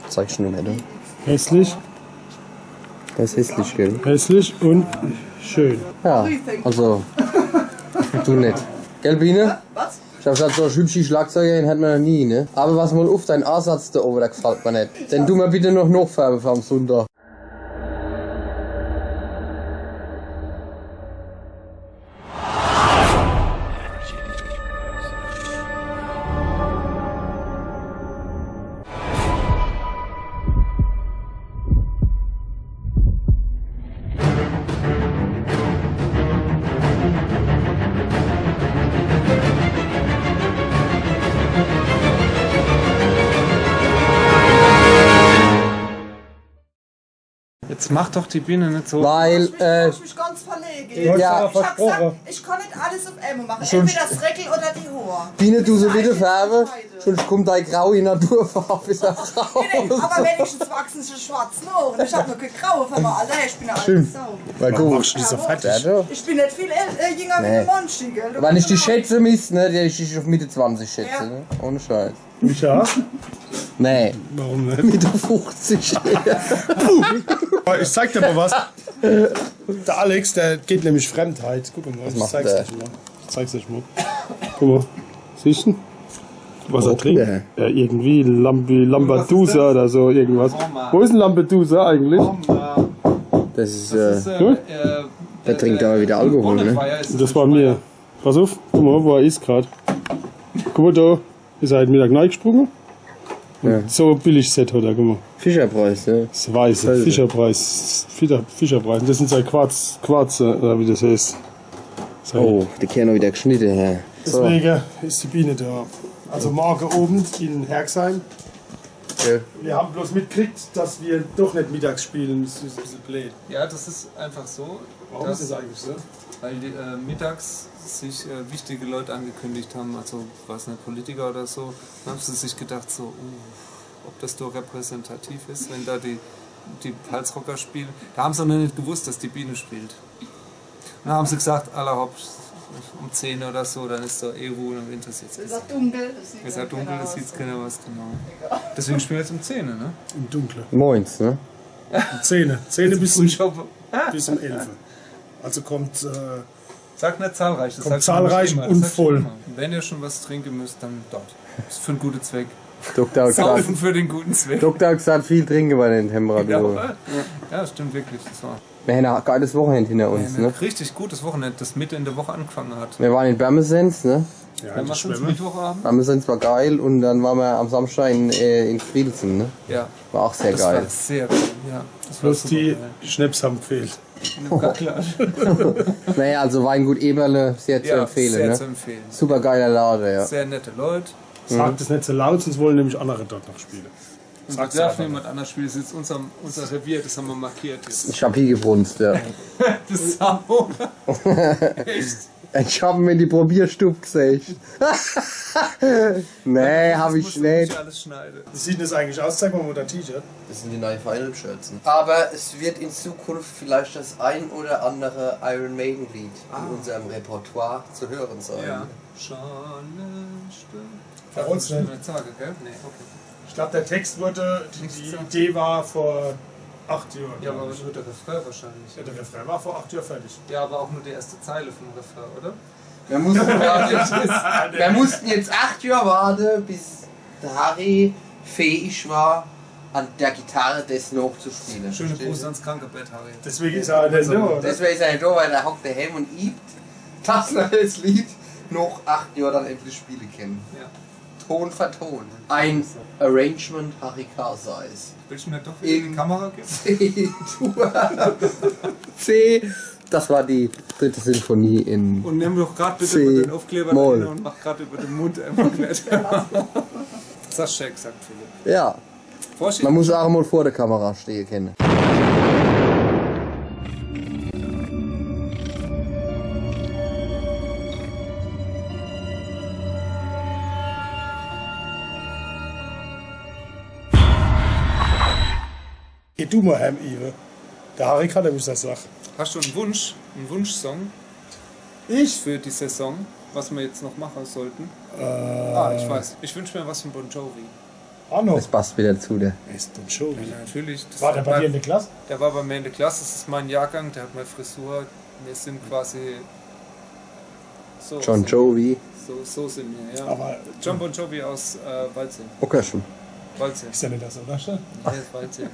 Zeigst du nicht, oder? Hässlich. Das ist hässlich, gell? Hässlich und schön. Ja, also. Du nicht. Gell, Biene? Was? Ich hab gesagt, so hübsche Schlagzeugerin hat man noch nie, ne? Aber was mal auf dein Ansatz da oben, der gefällt mir nicht. Denn du mal bitte noch nachfärben vom Sonntag. Jetzt mach doch die Biene nicht so. Weil, Ich mich ganz verlegen. Ja. Ich hab gesagt, ich kann nicht alles auf einmal machen. Entweder das Reckel oder die Haare. Biene, du so Das ist bitte eigentlich färben, beide. sonst kommt deine graue Naturfarbe ist raus. Nee, aber wenigstens wachsen sie schwarz noch. Ich hab noch keine graue Farbe, Alter. Ich bin eine alte Sau. Weil Warum gut. machst du die so Ja, fertig? Ja, du. Ich bin nicht viel jünger wie Nee. der Monchi, gell? Du Wenn ich kannst die doch- schätze misst, ne, die ich auf Mitte 20 schätze, Ja. ne? Ohne Scheiß. Micha? Nee, Warum nicht? Mitte 50. Ich zeig dir mal was. Der Alex, der geht nämlich Fremdheit. Guck mal, ich macht zeig's der? dir mal. Ich zeig's euch mal. Guck mal. Siehst du? Was er Oh, trinkt? der. Ja, irgendwie Lampedusa oder so, irgendwas. Wo ist ein Lampedusa eigentlich? Das ist, Der trinkt aber wieder Alkohol, ne? Das war mir. Pass auf, guck mal, wo er ist gerade. Guck mal da, ist er heute Mittag reingesprungen. Ja. So billig Set hat er, guck mal. Fischerpreis, ne? Das weiße, Selbe. Fischerpreis. Fischerpreis. Das sind so Quarze, oder wie das heißt. So. Oh, die kehren noch wieder geschnitten her. So. Deswegen ist die Biene da. Also morgen oben in Herxheim. Ja. Wir haben bloß mitgekriegt, dass wir doch nicht mittags spielen. Das ist ein bisschen blöd. Ja, das ist einfach so, Warum dass, ist das eigentlich so? weil die, mittags sich wichtige Leute angekündigt haben, also was nicht Politiker oder so, dann haben sie sich gedacht, so, ob das doch repräsentativ ist, wenn da die Halsrocker spielen. Da haben sie noch nicht gewusst, dass die Biene spielt. Und dann haben sie gesagt, allerhaupt um 10 oder so, dann ist da Ruhe und interessiert Es ist sich. auch dunkel. Das sieht Es ist ja halt dunkel, keiner das aus. sieht keiner was genau. Deswegen spielen wir jetzt um 10, ne? Im Dunkeln. Moins, ne? Um 10 bis um, Und ich hoffe, bis um 11. Also kommt. sag nicht zahlreich. Das Kommt sagst du nicht zahlreich immer, das und sagst du voll. immer. Wenn ihr schon was trinken müsst, dann dort. Das ist für einen guten Zweck. Doktor hat gesagt, Saufen für den guten Zweck. Doktor hat gesagt, viel trinken bei den Temperaturen. Ja, stimmt wirklich. Das war Wir haben ein geiles Wochenende hinter uns, ein ne? richtig gutes Wochenende, das Mitte in der Woche angefangen hat. Wir waren in Bermesens, ne? Ja, Dann die machst du uns Schwämme. Mittwochabend? Bermesens war geil und dann waren wir am Samstag in Friedelsen, ne? Ja. War auch sehr Das geil. war sehr cool, ja. Das war Bloß super die geil. Schnaps haben gefehlt. Ja, klar. Naja, also Weingut Eberle, sehr zu Ja, empfehlen, sehr ne? zu empfehlen. Super geiler Laden, ja. Sehr nette Leute. Sagt es nicht so laut, sonst wollen nämlich andere dort noch spielen. Und Sag's wir dürfen einfach. jemand anders spielen. Das ist jetzt unser Revier, das haben wir markiert. Jetzt. Ich hab hier gebrunst, ja. Das Sau. Echt? Ich hab mir die Probierstub gesagt. Nee, hab ich Das musst du nicht nicht. alles schneiden. Wie sieht das eigentlich aus? Zeig mal unter T-Shirt. Das sind die neuen Final Shirts. Aber es wird in Zukunft vielleicht das ein oder andere Iron Maiden Lied in unserem Repertoire zu hören sein. Ja. Schonenstimmt. Verholst nicht. Nicht sagen, gell? Nee, okay. Ich glaube, der Text wurde, die Nichts sagen. Idee war vor 8 Jahren. Ja, aber glaub ich. nur der Refrain wahrscheinlich. Ja, der Refrain war vor 8 Jahren fertig. Ja, aber auch nur die erste Zeile vom Refrain, oder? Wir mussten jetzt 8 Jahre warten, bis der Harry fähig war, an der Gitarre das noch zu spielen. Schöne Grüße ans Krankebett, Harry. Deswegen ist er nicht da, oder? Deswegen ist er nicht da, weil er hockt daheim und übt, dass wir das Lied noch 8 Jahre dann endlich spielen können. Ja. Ton für Ton. Ein Arrangement Harry Karsais. Willst du mir doch wieder die Kamera geben? C-Dur. C. Das war die dritte Sinfonie in. Und nimm doch gerade bitte C. über den Aufkleber Moll. rein und mach gerade über den Mund einfach nicht. Saschek, sagt Philipp. Ja, Vorsicht. man muss auch mal vor der Kamera stehen können. Geh du mal heim, Ive. Der Harry kann nämlich das sagen. Hast du einen Wunschsong Ich? für die Saison, was wir jetzt noch machen sollten? Ich weiß. Ich wünsche mir was von Bon Jovi. Arno. Das passt wieder zu dir. Ist Bon Jovi. Ja, natürlich. Das War der bei dir in der Klasse? Der war bei mir in der Klasse, das ist mein Jahrgang, der hat meine Frisur. Wir sind quasi so. John Jovi. So sind wir, ja. Aber John Bon Jovi aus Waldsee. Okay, schon. Waldsee. ist ja nicht das, oder? Ja, ist Waldsee.